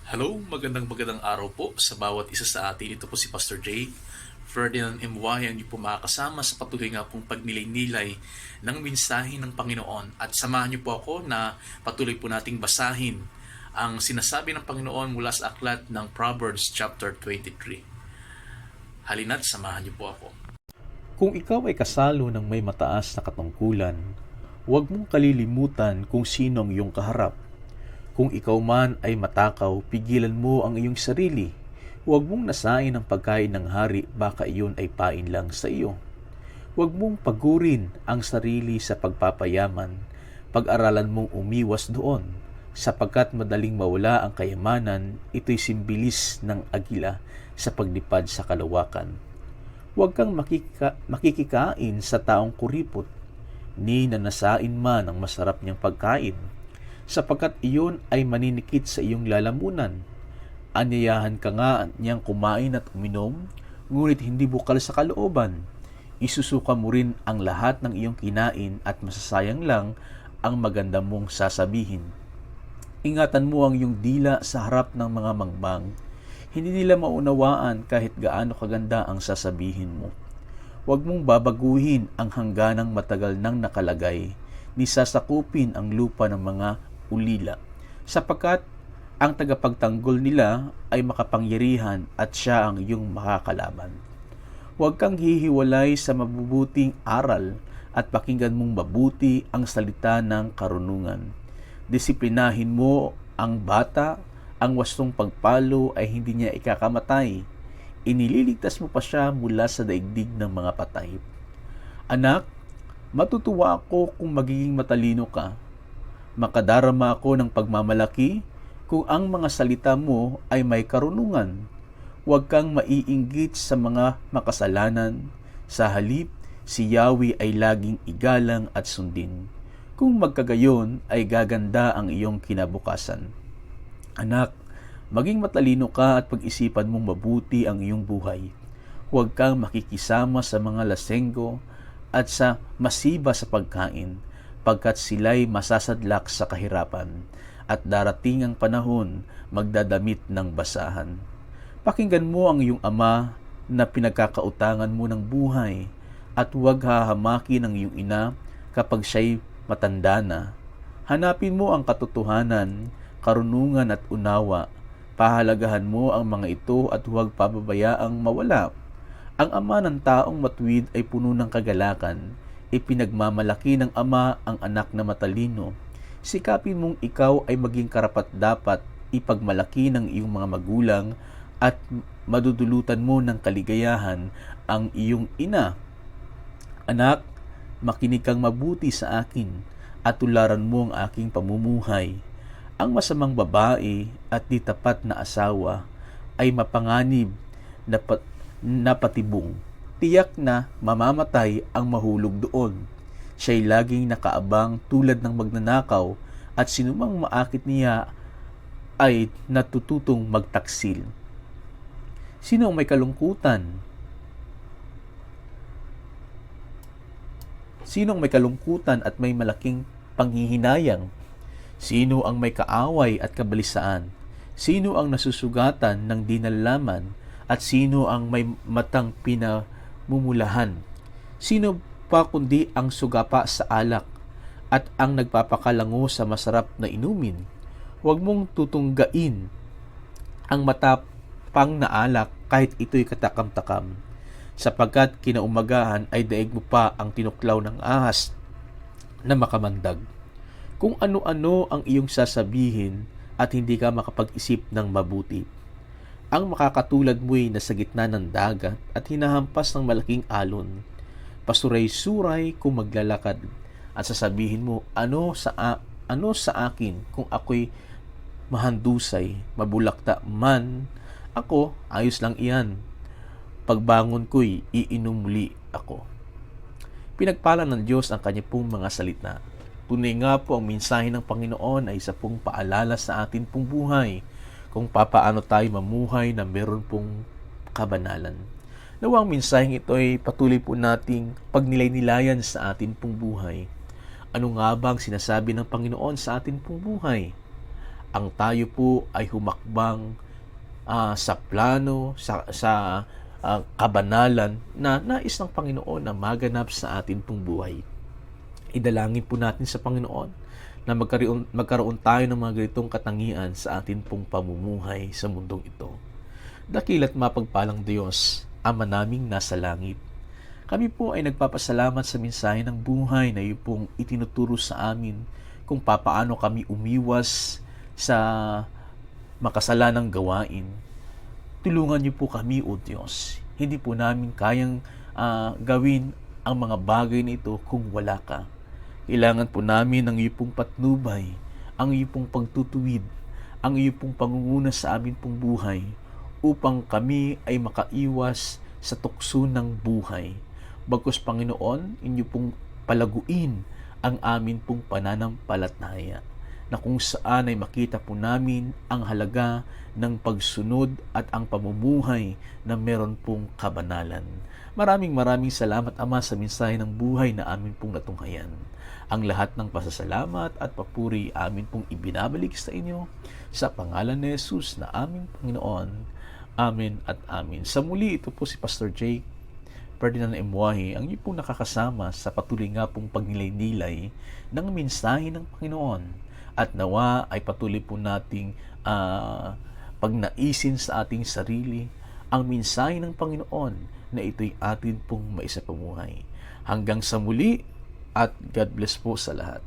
Hello, magandang araw po sa bawat isa sa atin. Ito po si Pastor Jay Ferdinand M. Y. Ang niyo po makakasama sa patuloy nga pong pagnilay-nilay ng mensahe ng Panginoon. At samahan niyo po ako na patuloy po nating basahin ang sinasabi ng Panginoon mula sa aklat ng Proverbs chapter 23. Halina't samahan niyo po ako. Kung ikaw ay kasalo ng may mataas na katungkulan, huwag mong kalilimutan kung sino ang iyong kaharap. Kung ikaw man ay matakaw, pigilan mo ang iyong sarili. Huwag mong nasain ang pagkain ng hari, baka iyon ay pain lang sa iyo. Huwag mong pagurin ang sarili sa pagpapayaman. Pag-aralan mong umiwas doon, sapagkat madaling mawala ang kayamanan, ito'y simbilis ng agila sa paglipad sa kalawakan. Huwag kang makikikain sa taong kuripot, ni nanasain man ang masarap niyang pagkain, sapagkat iyon ay maninikit sa iyong lalamunan. Anyayahan ka nga niyang kumain at uminom, ngunit hindi bukal sa kalooban. Isusuka mo rin ang lahat ng iyong kinain at masasayang lang ang maganda mong sasabihin. Ingatan mo ang iyong dila sa harap ng mga mangmang. Hindi nila maunawaan kahit gaano kaganda ang sasabihin mo. Huwag mong babaguhin ang hangganang matagal nang nakalagay, ni sasakupin ang lupa ng mga ulila, sapagkat ang tagapagtanggol nila ay makapangyarihan at siya ang iyong makakalaban. Huwag kang hihiwalay sa mabubuting aral at pakinggan mong mabuti ang salita ng karunungan. Disiplinahin mo ang bata, ang wastong pagpalo ay hindi niya ikakamatay. Inililigtas mo pa siya mula sa daigdig ng mga patay. Anak, matutuwa ako kung magiging matalino ka. Makadarama ako ng pagmamalaki kung ang mga salita mo ay may karunungan. Huwag kang maiinggit sa mga makasalanan. Sa halip, si Yahweh ay laging igalang at sundin. Kung magkagayon ay gaganda ang iyong kinabukasan. Anak, maging matalino ka at pag-isipan mong mabuti ang iyong buhay. Huwag kang makikisama sa mga lasenggo at sa masiba sa pagkain, pagkat sila'y masasadlak sa kahirapan, at darating ang panahon magdadamit ng basahan. Pakinggan mo ang iyong ama na pinagkakautangan mo ng buhay, at huwag hahamakin ang iyong ina kapag siya'y matanda na. Hanapin mo ang katotohanan, karunungan at unawa. Pahalagahan mo ang mga ito at huwag pababayaang mawala. Ang ama ng taong matuwid ay puno ng kagalakan. Ipinagmamalaki ng ama ang anak na matalino. Sikapin mong ikaw ay maging karapat-dapat, ipagmalaki ng iyong mga magulang at madudulutan mo ng kaligayahan ang iyong ina. Anak, makinig kang mabuti sa akin at tularan mo ang aking pamumuhay. Ang masamang babae at di tapat na asawa ay mapanganib na patibong. Tiyak na mamamatay ang mahulog doon. Siya'y laging nakaabang tulad ng magnanakaw, at sinumang maakit niya ay natututong magtaksil. Sino ang may kalungkutan? Sino ang may kalungkutan at may malaking panghihinayang? Sino ang may kaaway at kabalisaan? Sino ang nasusugatan ng di nalalaman? At sino ang may matang pinamumulahan? Sino pa kundi ang sugapa sa alak at ang nagpapakalango sa masarap na inumin? Huwag mong tutunggain ang matapang na alak kahit ito'y katakam-takam, sapagkat kinaumagahan ay daig mo pa ang tinuklaw ng ahas na makamandag. Kung ano-ano ang iyong sasabihin at hindi ka makapag-isip ng mabuti. Ang makakatulad mo'y nasa gitna ng dagat at hinahampas ng malaking alon. Pasuray-suray kung maglalakad at sasabihin mo, ano sa akin kung ako'y mahandusay, mabulakta man. Ako, ayos lang iyan. Pagbangon ko'y iinom muli ako. Pinagpala ng Diyos ang kanya pong mga salita. Tunay nga po ang mensahe ng Panginoon ay isa pong paalala sa atin pong buhay kung papaano tayo mamuhay na meron pong kabanalan. Nawang mensaheng ito ay patuloy po nating pagnilay-nilayan sa atin pong buhay. Ano nga ba ang sinasabi ng Panginoon sa atin pong buhay? ang tayo po ay humakbang sa plano, sa kabanalan na nais ng Panginoon na maganap sa atin pong buhay. Idalangin po natin sa Panginoon na magkaroon tayo ng mga ganitong katangian sa atin pong pamumuhay sa mundong ito. Dakila't mapagpalang Diyos, Ama naming nasa langit, kami po ay nagpapasalamat sa mensahe ng buhay na iyo pong itinuturo sa amin kung papaano kami umiwas sa makasalanang gawain. Tulungan niyo po kami, O Diyos. Hindi po namin kayang gawin ang mga bagay na ito kung wala ka. Kailangan po namin ang iyo pong patnubay, ang iyo pong pagtutuwid, ang iyo pong pangunguna sa amin pong buhay upang kami ay makaiwas sa tukso ng buhay. Bagkus Panginoon, inyo pong palaguin ang amin pong pananampalataya na kung saan ay makita po namin ang halaga ng pagsunod at ang pamumuhay na meron pong kabanalan. Maraming salamat, Ama, sa mensahe ng buhay na amin pong natunghayan. Ang lahat ng pasasalamat at papuri amin pong ibinabalik sa inyo sa pangalan ni Jesus na aming Panginoon. Amen at amen. Sa muli, ito po si Pastor Jake Ferdinand Emuahi, ang iyo pong nakakasama sa patuloy nga pong pagnilay-nilay ng mensahe ng Panginoon. At nawa ay patuloy po nating pagnaisin sa ating sarili ang mensahe ng Panginoon na ito'y atin pong maisapamuhay. Hanggang sa muli at God bless po sa lahat.